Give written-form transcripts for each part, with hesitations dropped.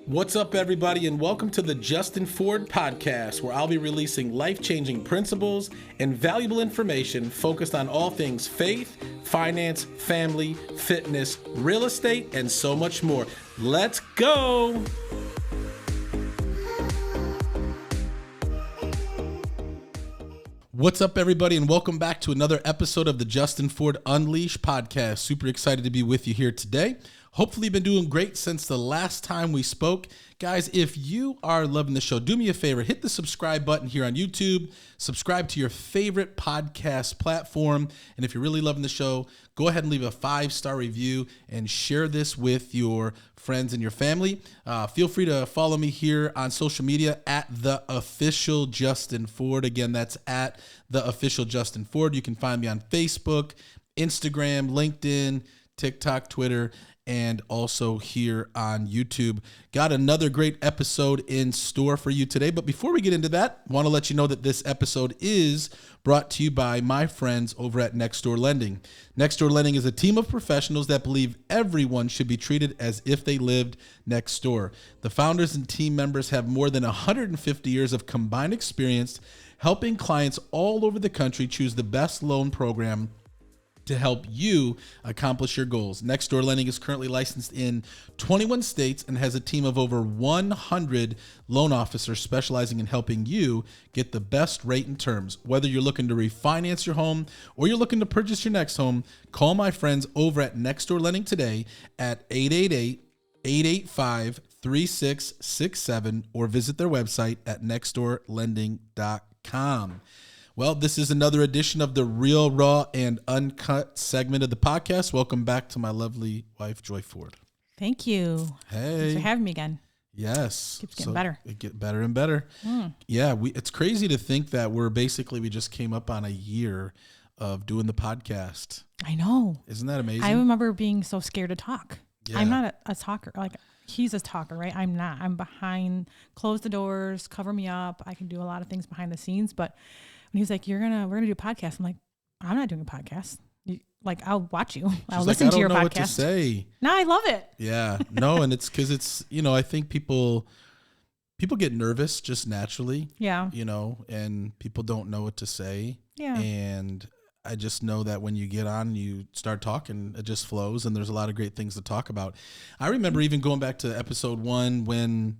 What's up, everybody, and welcome to the Justin Ford podcast, where I'll be releasing life-changing principles and valuable information focused on all things faith, finance, family, fitness, real estate, and so much more. Let's go! What's up, everybody, and welcome back to another episode of the Justin Ford Unleashed podcast. Super excited to be with you here today. Hopefully you've been doing great since the last time we spoke. Guys, if you are loving the show, do me a favor, hit the subscribe button here on YouTube, subscribe to your favorite podcast platform, and if you're really loving the show, go ahead and leave a 5-star review and share this with your friends and your family. Feel free to follow me here on social media at The Official Justin Ford. Again, that's at The Official Justin Ford. You can find me on Facebook, Instagram, LinkedIn, TikTok, Twitter, and also here on YouTube. Got another great episode in store for you today. But before we get into that, I want to let you know that this episode is brought to you by my friends over at Next Door Lending. Next Door Lending is a team of professionals that believe everyone should be treated as if they lived next door. The founders and team members have more than 150 years of combined experience helping clients all over the country choose the best loan program to help you accomplish your goals. Next Door Lending is currently licensed in 21 states and has a team of over 100 loan officers specializing in helping you get the best rate and terms. Whether you're looking to refinance your home or you're looking to purchase your next home, call my friends over at Next Door Lending today at 888-885-3667 or visit their website at nextdoorlending.com. Well, this is another edition of the Real, Raw, and Uncut segment of the podcast. Welcome back to my lovely wife, Joy Ford. Thank you. Hey. Thanks for having me again. Yes. Keeps getting better. It get better and better. Yeah, it's crazy to think that we just came up on a year of doing the podcast. I know. Isn't that amazing? I remember being so scared to talk. Yeah. I'm not a talker. Like, he's a talker, right? I'm not. I'm behind, close the doors, cover me up. I can do a lot of things behind the scenes, but when he was like, we're gonna do a podcast. I'm like, I'm not doing a podcast. I'll watch you. I'll listen to your podcast. I don't know what to say. No, I love it. Yeah, no, and it's because it's, I think people get nervous just naturally. Yeah. And people don't know what to say. Yeah. And I just know that when you get on, you start talking, it just flows, and there's a lot of great things to talk about. I remember even going back to episode 1 when.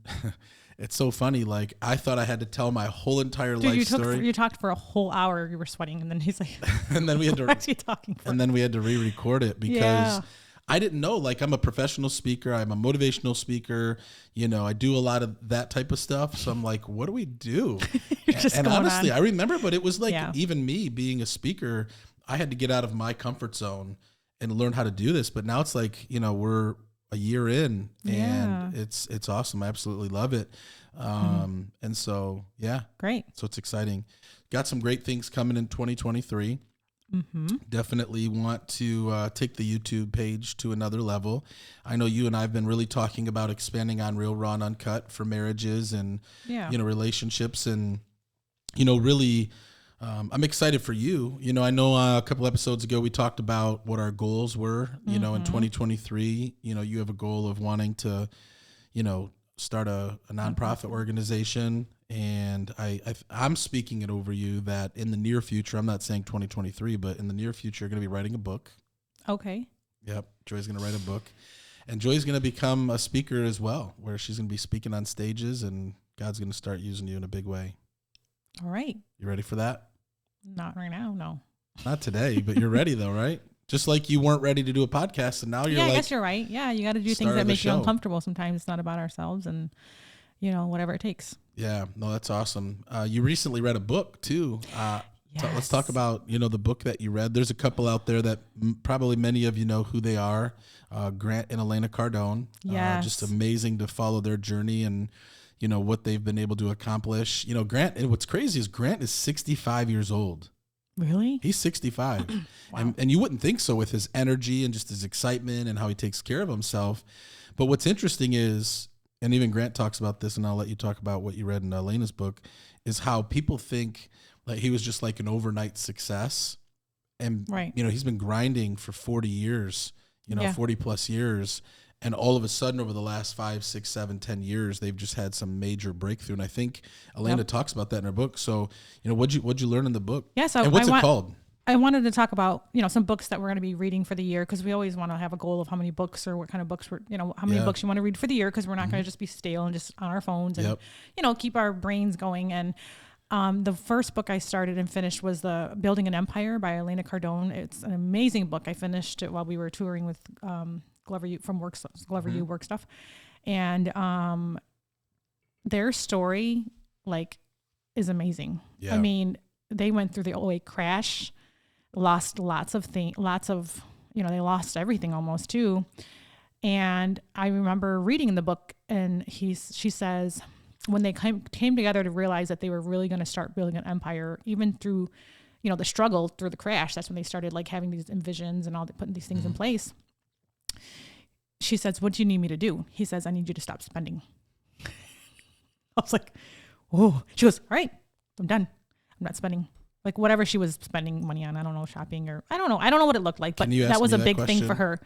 It's so funny. Like, I thought I had to tell my whole entire life story. You talked for a whole hour. You were sweating, and then he's like, and then we had to, what are you talking for? And then we had to re-record it because I didn't know. Like, I'm a professional speaker. I'm a motivational speaker. I do a lot of that type of stuff. So I'm like, what do we do? and honestly, I remember, but it was like even me being a speaker, I had to get out of my comfort zone and learn how to do this. But now it's like, we're a year in, and it's awesome. I absolutely love it. And so, great. So it's exciting. Got some great things coming in 2023. Definitely want to take the YouTube page to another level. I know you and I have been really talking about expanding on Real, Raw, and Uncut for marriages and, relationships and, really, I'm excited for you. I know a couple episodes ago we talked about what our goals were, in 2023. You have a goal of wanting to, start a nonprofit organization. And I'm speaking it over you that in the near future, I'm not saying 2023, but in the near future, you're going to be writing a book. Okay. Yep. Joy's going to write a book. And Joy's going to become a speaker as well, where she's going to be speaking on stages, and God's going to start using you in a big way. All right. You ready for that? Not right now, no. Not today, but you're ready though, right? Just like you weren't ready to do a podcast, and now you're I guess you're right. Yeah, you got to do things that make you uncomfortable. Sometimes it's not about ourselves, and whatever it takes. Yeah, no, that's awesome. You recently read a book too. Let's talk about the book that you read. There's a couple out there that probably many of you know who they are. Grant and Elena Cardone. Yes. Just amazing to follow their journey and what they've been able to accomplish. Grant, and what's crazy is Grant is 65 years old. Really? He's 65. Wow. And you wouldn't think so with his energy and just his excitement and how he takes care of himself. But what's interesting is, and even Grant talks about this, and I'll let you talk about what you read in Elena's book, is how people think like he was just like an overnight success. And, right. He's been grinding for 40 years, 40 plus years. And all of a sudden, over the last 5, 6, 7, 10 years, they've just had some major breakthrough. And I think Elena talks about that in her book. So, what'd you learn in the book? Yeah. So and what's it called? I wanted to talk about, some books that we're going to be reading for the year, because we always want to have a goal of how many books or what kind of books how many books you want to read for the year, because we're not going to just be stale and just on our phones and, keep our brains going. And the first book I started and finished was The Building an Empire by Elena Cardone. It's an amazing book. I finished it while we were touring with Glover U from Glover U Work Stuff. And their story, is amazing. Yeah. I mean, they went through the '08 crash, lost lots of things, they lost everything almost too. And I remember reading in the book, and she says, when they came together to realize that they were really going to start building an empire, even through, the struggle through the crash, that's when they started having these visions and putting these things in place. She says, "What do you need me to do?" He says, "I need you to stop spending." I was like, "Oh." She goes, "All right, I'm done. I'm not spending." Whatever she was spending money on, I don't know, shopping or I don't know what it looked like, but that was a big thing for her.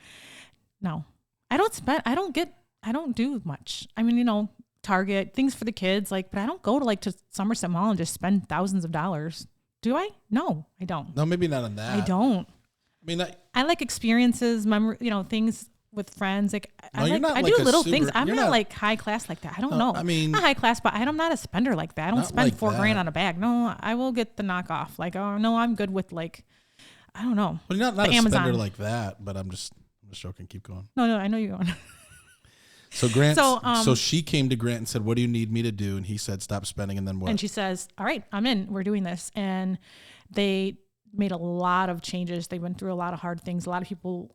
No, I don't do much. I mean, Target, things for the kids, but I don't go to Somerset Mall and just spend thousands of dollars. Do I? No, I don't. No, maybe not on that. I don't. I mean, I like experiences, things with friends. I do little things. I'm not high class like that. I don't know. I mean, not high class, but I'm not a spender like that. I don't spend $4,000 on a bag. No, I will get the knockoff. Oh no, I'm good with I don't know. Well, you're not a spender like that, but I'm just joking. Keep going. No, I know you're going. So Grant, so she came to Grant and said, "What do you need me to do?" And he said, "Stop spending." And then what? And she says, "All right, I'm in. We're doing this." And they made a lot of changes. They went through a lot of hard things. A lot of people,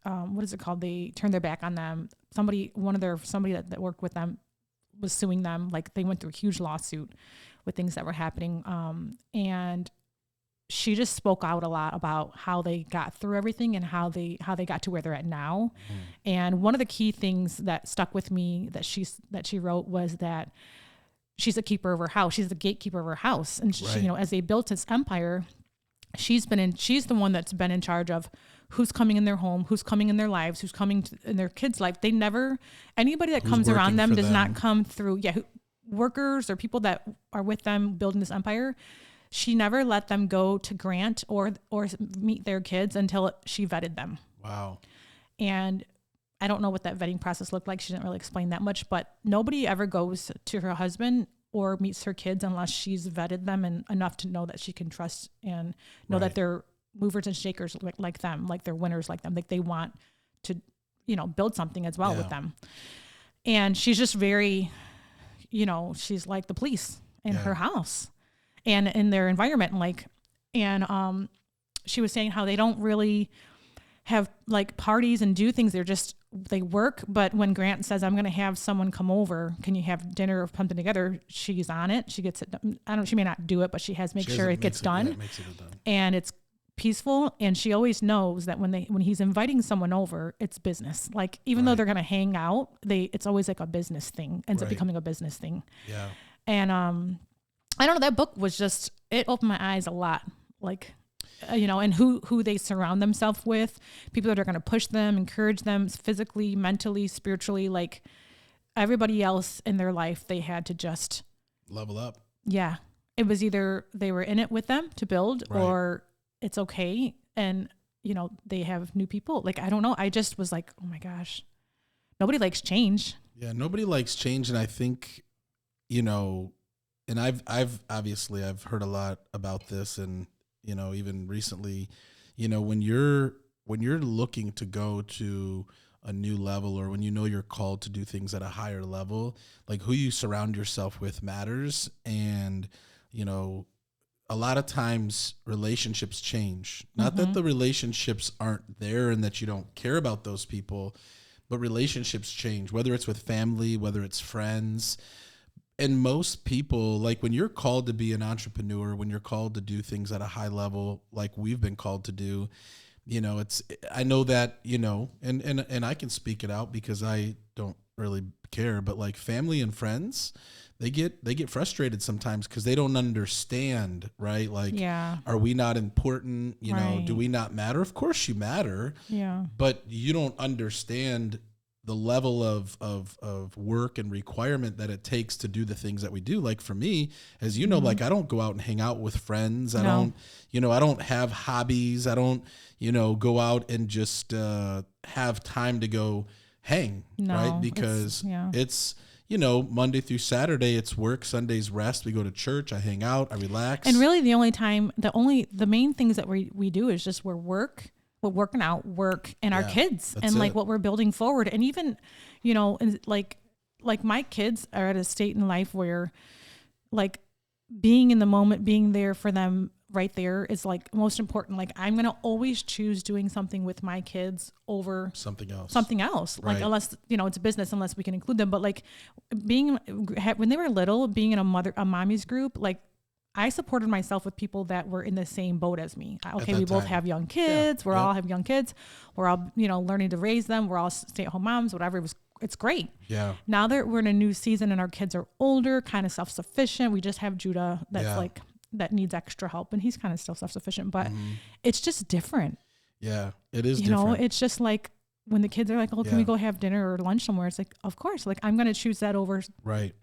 what is it called? They turned their back on them. Somebody that worked with them was suing them. They went through a huge lawsuit with things that were happening. And she just spoke out a lot about how they got through everything and how they got to where they're at now. And one of the key things that stuck with me that she wrote was that she's a keeper of her house. She's the gatekeeper of her house. And she, as they built this empire, she's the one that's been in charge of who's coming in their home, who's coming in their lives, who's coming in their kids' life. They never, anybody that comes around them does not come through, workers or people that are with them building this empire. She never let them go to Grant or meet their kids until she vetted them. Wow. And I don't know what that vetting process looked like. She didn't really explain that much, but nobody ever goes to her husband or meets her kids unless she's vetted them and enough to know that she can trust and know that they're movers and shakers like them, like they're winners like them. They want to, build something as well with them. And she's just very, she's like the police in her house and in their environment. And she was saying how they don't really have parties and do things. They work. But when Grant says, "I'm going to have someone come over, can you have dinner or something together?" She's on it. She gets it done. She may not do it, but she has make sure it gets done. Yeah, makes it done. And it's peaceful. And she always knows that when he's inviting someone over, it's business. Even though they're going to hang out, it's always a business thing, ends up becoming a business thing. Yeah. And, I don't know, that book was it opened my eyes a lot. And who they surround themselves with, people that are going to push them, encourage them physically, mentally, spiritually, everybody else in their life, they had to just level up. Yeah. It was either they were in it with them to build or it's okay. And, they have new people. I don't know. I just was oh my gosh, nobody likes change. Yeah. Nobody likes change. And I think, and I've obviously heard a lot about this and, even recently, when you're looking to go to a new level or when you're called to do things at a higher level, who you surround yourself with matters. And, a lot of times relationships change. Not that the relationships aren't there and that you don't care about those people, but relationships change, whether it's with family, whether it's friends. And most people, when you're called to be an entrepreneur, when you're called to do things at a high level, like we've been called to do, I know that, and I can speak it out because I don't really care, but like family and friends, they get frustrated sometimes because they don't understand, right? Like, are we not important? You know, do we not matter? Of course you matter. Yeah. But you don't understand the level of work and requirement that it takes to do the things that we do. Like for me, as you know, like I don't go out and hang out with friends. I don't, I don't have hobbies. I don't, go out and just have time to go hang, right? Because it's Monday through Saturday, it's work, Sunday's rest. We go to church, I hang out, I relax. And really the only time, the main things that we do is just we're working out, work, and our kids, and like what we're building forward. And even, like my kids are at a state in life where like being in the moment, being there for them right there is like most important. Like I'm going to always choose doing something with my kids over something else. Like unless, it's a business, unless we can include them. But like when they were little, being in a mommy's group, like I supported myself with people that were in the same boat as me. Okay, we both have young kids. We all have young kids. We're all, learning to raise them. We're all stay-at-home moms, whatever. It's great. Yeah. Now that we're in a new season and our kids are older, kind of self-sufficient. We just have Judah that's that needs extra help, and he's kind of still self-sufficient, but it's just different. Yeah, it is different. It's just like when the kids are like, oh, can we go have dinner or lunch somewhere? It's like, of course, like I'm going to choose that over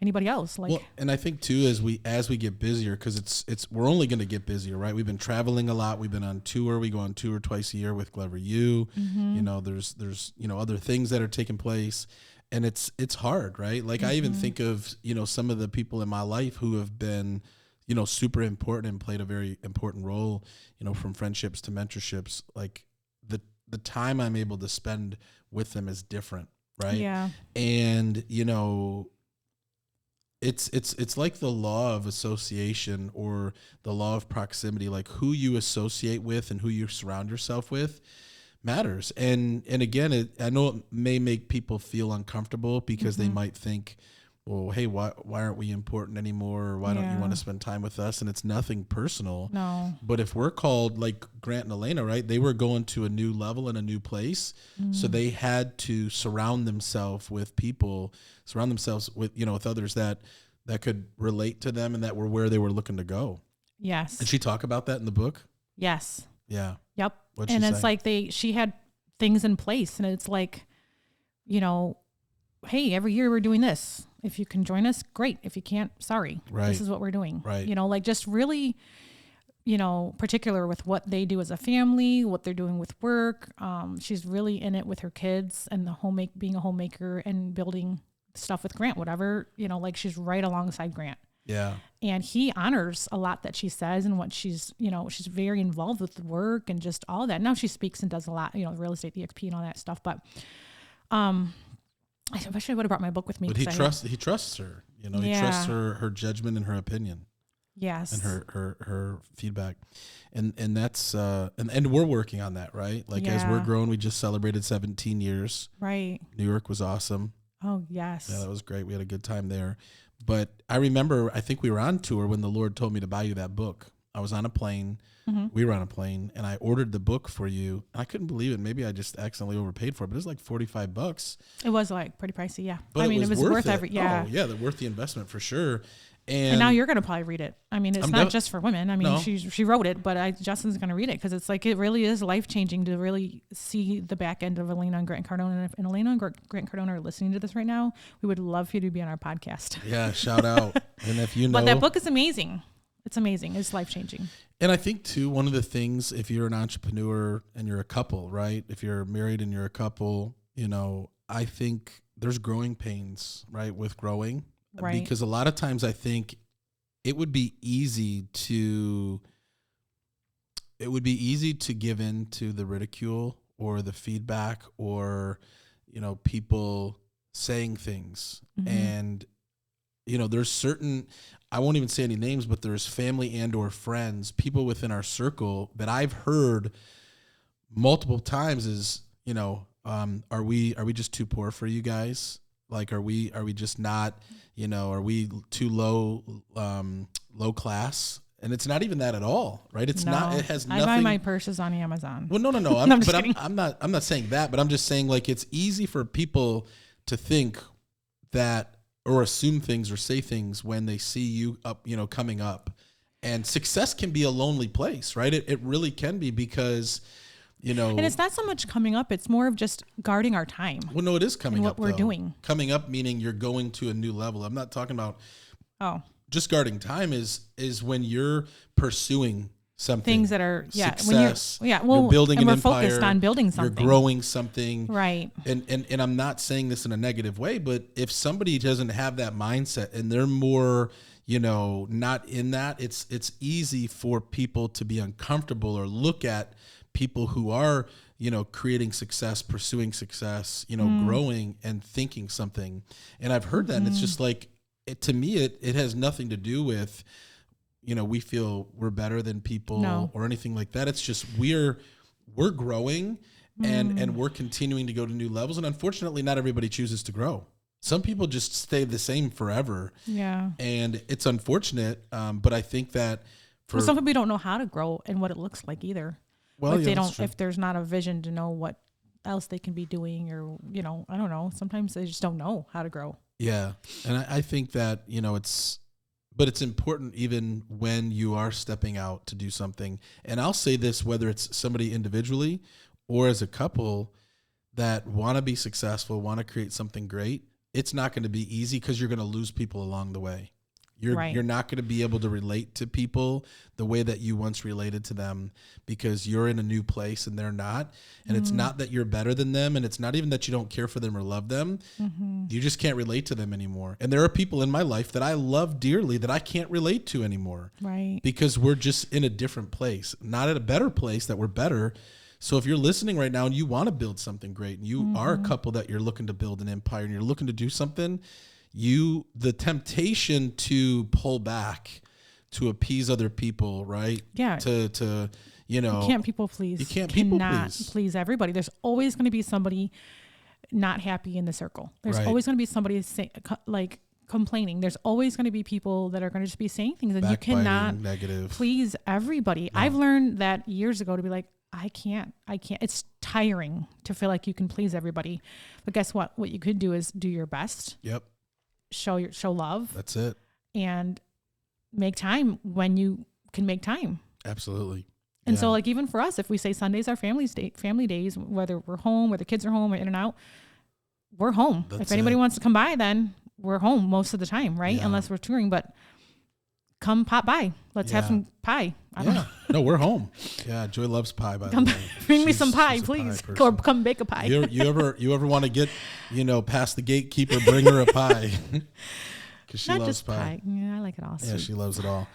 anybody else. Like, and I think too, as we get busier, cause we're only going to get busier, right? We've been traveling a lot. We've been on tour. We go on tour twice a year with Glover U. There's other things that are taking place, and it's hard, right? Like I even think of, some of the people in my life who have been, super important and played a very important role, from friendships to mentorships. Like the time I'm able to spend with them is different. Right. Yeah. And, it's like the law of association or the law of proximity, like who you associate with and who you surround yourself with matters. And again, I know it may make people feel uncomfortable because they might think, well, hey, why aren't we important anymore? Or why don't you want to spend time with us? And it's nothing personal. No. But if we're called, like Grant and Elena, right? They were going to a new level and a new place. So they had to surround themselves with with others that could relate to them and that were where they were looking to go. Yes. Did she talk about that in the book? Yes. Yeah. Yep. And it's like she had things in place, and it's like, hey, every year we're doing this. If you can join us, great. If you can't, sorry. Right. This is what we're doing. Right. Like just really, particular with what they do as a family, what they're doing with work. She's really in it with her kids and being a homemaker and building stuff with Grant, whatever, like she's right alongside Grant. Yeah. And he honors a lot that she says and what she's very involved with the work and just all that. Now she speaks and does a lot, real estate, EXP and all that stuff. But, I wish I would have brought my book with me. But he trusts her, he trusts her judgment and her opinion. Yes. And her feedback. And that's, and we're working on that, right? Like as we're growing, we just celebrated 17 years. Right. New York was awesome. Oh, yes. Yeah, that was great. We had a good time there. But I remember, I think we were on tour when the Lord told me to buy you that book. I was on a plane. We were on a plane, and I ordered the book for you. I couldn't believe it. Maybe I just accidentally overpaid for it, but it was like $45. It was like pretty pricey, yeah. But it was worth it. Oh, yeah, worth the investment for sure. And now you're going to probably read it. I mean, it's not just for women. I mean, she wrote it, but Justin's going to read it because it's like it really is life-changing to really see the back end of Elena and Grant Cardone. And if Elena and Grant Cardone are listening to this right now, we would love for you to be on our podcast. Yeah, shout out. And if But that book is amazing. It's amazing. It's life-changing. And I think, too, one of the things, if you're an entrepreneur and you're a couple, right? If you're married and you're a couple, I think there's growing pains, right, with growing. Right. Because a lot of times I think it would be easy to give in to the ridicule or the feedback or, people saying things. And, there's certain, I won't even say any names, but there's family and or friends, people within our circle that I've heard multiple times is, are we just too poor for you guys? Like, are we just not, are we too low class? And it's not even that at all, right? It's not, it has nothing. I buy my purses on Amazon. Well, no. I'm not saying that, but I'm just saying like, it's easy for people to think, that, or assume things or say things when they see you up, coming up. And success can be a lonely place, right? It really can be, because, And it's not so much coming up. It's more of just guarding our time. Well, no, it is coming what up. we're doing. Coming up, meaning you're going to a new level. I'm not talking about just guarding time is when you're pursuing something. Things that are, success. You're building an empire. We're focused on building something. You're growing something. Right. And I'm not saying this in a negative way, but if somebody doesn't have that mindset and they're more, not in that, it's easy for people to be uncomfortable or look at people who are, creating success, pursuing success, growing and thinking something. And I've heard that, and it's just like, to me, it has nothing to do with, we feel we're better than people or anything like that. It's just we're growing and we're continuing to go to new levels. And unfortunately, not everybody chooses to grow. Some people just stay the same forever. Yeah. And it's unfortunate. But I think that some people don't know how to grow and what it looks like either. Well, if there's not a vision to know what else they can be doing, or, I don't know. Sometimes they just don't know how to grow. Yeah. And I think that, it's important even when you are stepping out to do something. And I'll say this, whether it's somebody individually or as a couple that want to be successful, want to create something great, it's not going to be easy, because you're going to lose people along the way. You're not going to be able to relate to people the way that you once related to them, because you're in a new place and they're not. And it's not that you're better than them, and it's not even that you don't care for them or love them. You just can't relate to them anymore. And there are people in my life that I love dearly that I can't relate to anymore. Right. Because we're just in a different place, not at a better place that we're better. So if you're listening right now and you want to build something great, and you are a couple that you're looking to build an empire and you're looking to do something, the temptation to pull back, to appease other people, right? Yeah. You can't people please. You cannot please everybody. There's always going to be somebody not happy in the circle. There's always going to be somebody complaining. There's always going to be people that are going to just be saying things, and you cannot please everybody. No. I've learned that years ago, to be like, I can't. It's tiring to feel like you can please everybody. But guess what? What you could do is do your best. Yep. Show love. That's it. And make time when you can make time. Absolutely. And so, even for us, if we say Sundays are family days, whether we're home, whether kids are home or in and out, we're home. If anybody wants to come by, then we're home most of the time, right? Yeah. Unless we're touring, but come pop by. Let's have some pie. No, we're home. Yeah, Joy loves pie, by the way. Bring me some pie, please. Or come bake a pie. You ever want to get, past the gatekeeper, bring her a pie. Because she loves pie. Yeah, I like it all. Yeah, she loves it all.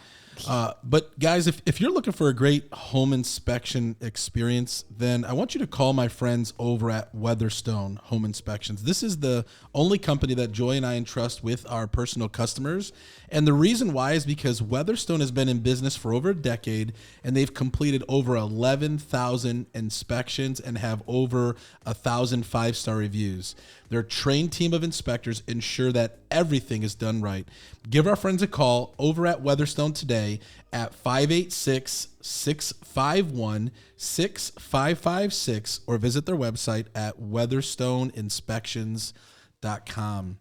But guys, if you're looking for a great home inspection experience, then I want you to call my friends over at Weatherstone Home Inspections. This is the only company that Joy and I entrust with our personal customers. And the reason why is because Weatherstone has been in business for over a decade, and they've completed over 11,000 inspections and have over 1,000 five-star reviews. Their trained team of inspectors ensure that everything is done right. Give our friends a call over at Weatherstone today at 586-651-6556 or visit their website at weatherstoneinspections.com.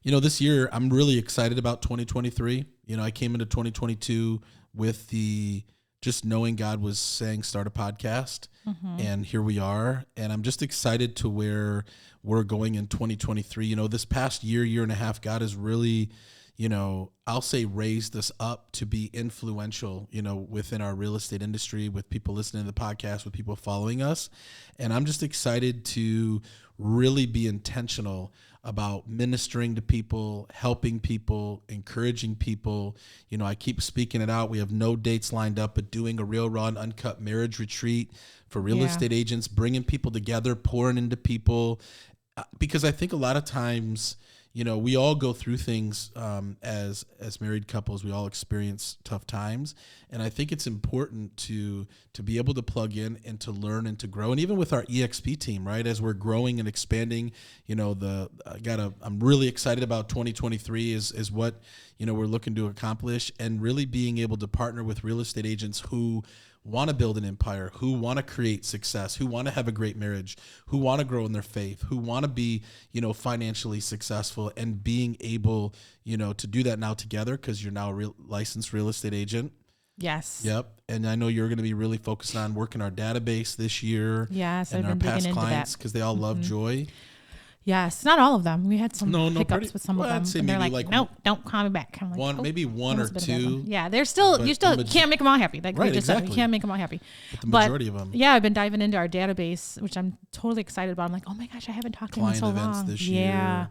This year I'm really excited about 2023. I came into 2022 with just knowing God was saying start a podcast, and here we are. And I'm just excited to where we're going in 2023. This past year and a half, God has really, I'll say raised us up to be influential, within our real estate industry, with people listening to the podcast, with people following us. And I'm just excited to really be intentional about ministering to people, helping people, encouraging people. I keep speaking it out. We have no dates lined up, but doing a real raw and uncut marriage retreat for real estate agents, bringing people together, pouring into people. Because I think a lot of times, we all go through things as married couples. We all experience tough times. And I think it's important to be able to plug in and to learn and to grow. And even with our EXP team, right, as we're growing and expanding, I'm really excited about 2023 is what, we're looking to accomplish, and really being able to partner with real estate agents who want to build an empire, who want to create success, who want to have a great marriage, who want to grow in their faith, who want to be, financially successful, and being able, to do that now together because you're now a licensed real estate agent. Yes. Yep. And I know you're going to be really focused on working our database this year. Yes. And I've our been past digging into clients that. because they all love Joy. Yes. Not all of them. We had some hiccups with some of them. I'd say And they're maybe like, nope, don't call me back. I'm like, maybe one or two. Yeah. They're still, you still can't make them all happy. Like right, we just said, exactly. you can't make them all happy. But the majority of them. Yeah. I've been diving into our database, which I'm totally excited about. I'm like, oh my gosh, I haven't talked to them in so long. This year. Yeah.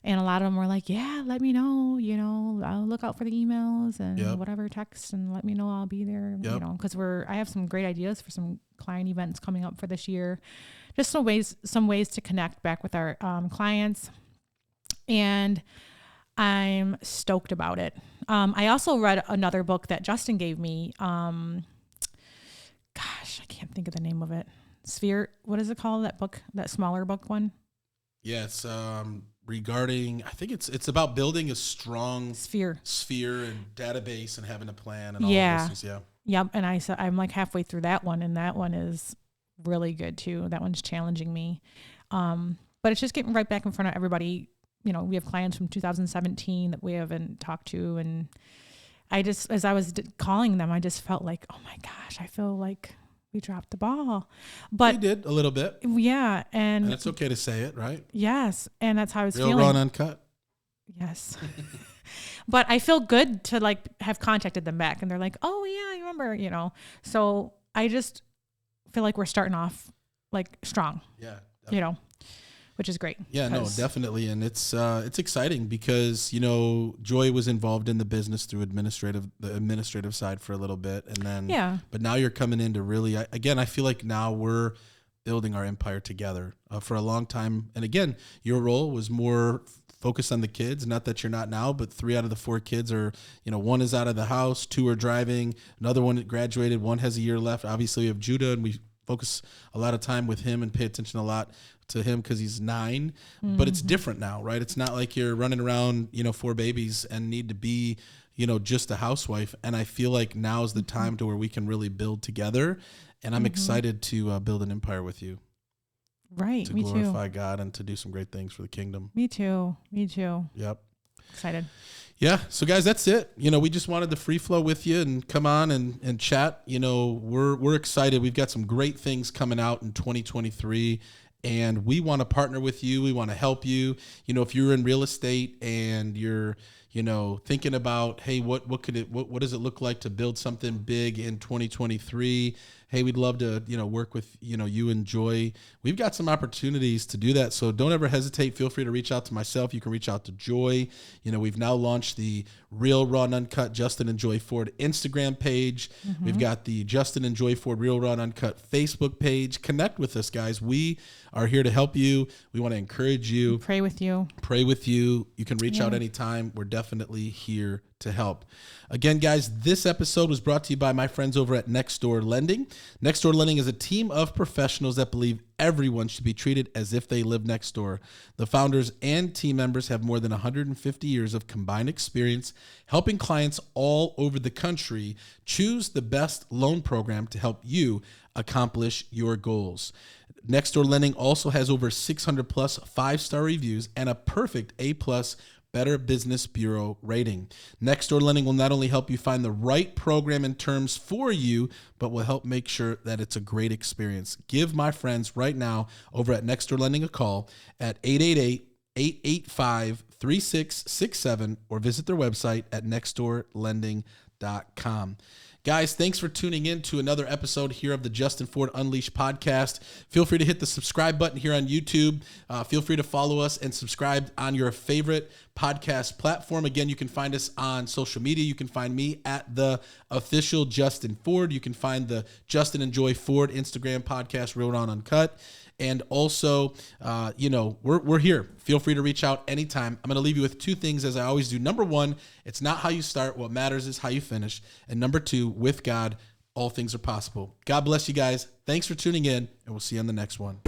And a lot of them were like, yeah, let me know, I'll look out for the emails and whatever text and let me know I'll be there, because I have some great ideas for some client events coming up for this year. Just some ways to connect back with our clients. And I'm stoked about it. I also read another book that Justin gave me. Gosh, I can't think of the name of it. Sphere. What is it called? That book, that smaller book one? Yes. Regarding, I think it's about building a strong sphere and database and having a plan and all of those things. Yeah. Yep. And I'm like halfway through that one, and that one is really good too. That one's challenging me. But it's just getting right back in front of everybody. We have clients from 2017 that we haven't talked to. And as I was calling them, I just felt like, oh my gosh, I feel like we dropped the ball. But we did a little bit. Yeah. And it's okay to say it, right? Yes. And that's how I was feeling. Real, raw, uncut. Yes. But I feel good to have contacted them back, and they're like, oh yeah, I remember, so I just feel like we're starting off strong. Yeah. Definitely. Which is great. Yeah, no, definitely. And it's exciting because, Joy was involved in the business through the administrative side for a little bit. And then, but now you're coming in to really, I feel like now we're building our empire together for a long time. And again, your role was more focused on the kids. Not that you're not now, but 3 out of the 4 kids are, one is out of the house, 2 are driving, another one graduated, 1 has a year left. Obviously we have Judah, and we focus a lot of time with him and pay attention a lot to him because he's 9, but it's different now, right? It's not like you're running around, 4 babies and need to be, just a housewife. And I feel like now is the time to where we can really build together. And I'm excited to build an empire with you. Right. To me glorify too. God and to do some great things for the kingdom. Me too. Yep. Excited. Yeah. So guys, that's it. We just wanted the free flow with you and come on and chat. We're excited. We've got some great things coming out in 2023. And we want to partner with you. We want to help you. If you're in real estate and you're, thinking about, hey, what does it look like to build something big in 2023? Hey, we'd love to, work with, you and Joy. We've got some opportunities to do that. So don't ever hesitate. Feel free to reach out to myself. You can reach out to Joy. We've now launched the Real, Raw, and Uncut Justin and Joy Ford Instagram page. We've got the Justin and Joy Ford Real, Raw, and Uncut Facebook page. Connect with us, guys. We are here to help you. We want to encourage you. Pray with you. You can reach out anytime. We're definitely here to help. Again, guys, this episode was brought to you by my friends over at Next Door Lending. Next Door Lending is a team of professionals that believe everyone should be treated as if they live next door. The founders and team members have more than 150 years of combined experience helping clients all over the country choose the best loan program to help you accomplish your goals. Next Door Lending also has over 600 plus 5-star reviews and a perfect A+ Better Business Bureau rating. Next Door Lending will not only help you find the right program and terms for you, but will help make sure that it's a great experience. Give my friends right now over at Next Door Lending a call at 888-885-3667 or visit their website at nextdoorlending.com. Guys, thanks for tuning in to another episode here of the Justin Ford Unleashed podcast. Feel free to hit the subscribe button here on YouTube. Feel free to follow us and subscribe on your favorite podcast platform. Again, you can find us on social media. You can find me at the official Justin Ford. You can find the Justin and Joy Ford Instagram podcast, Real Raw Uncut. And also, we're here. Feel free to reach out anytime. I'm going to leave you with 2 things as I always do. Number 1, it's not how you start. What matters is how you finish. And number 2, with God, all things are possible. God bless you guys. Thanks for tuning in, and we'll see you on the next one.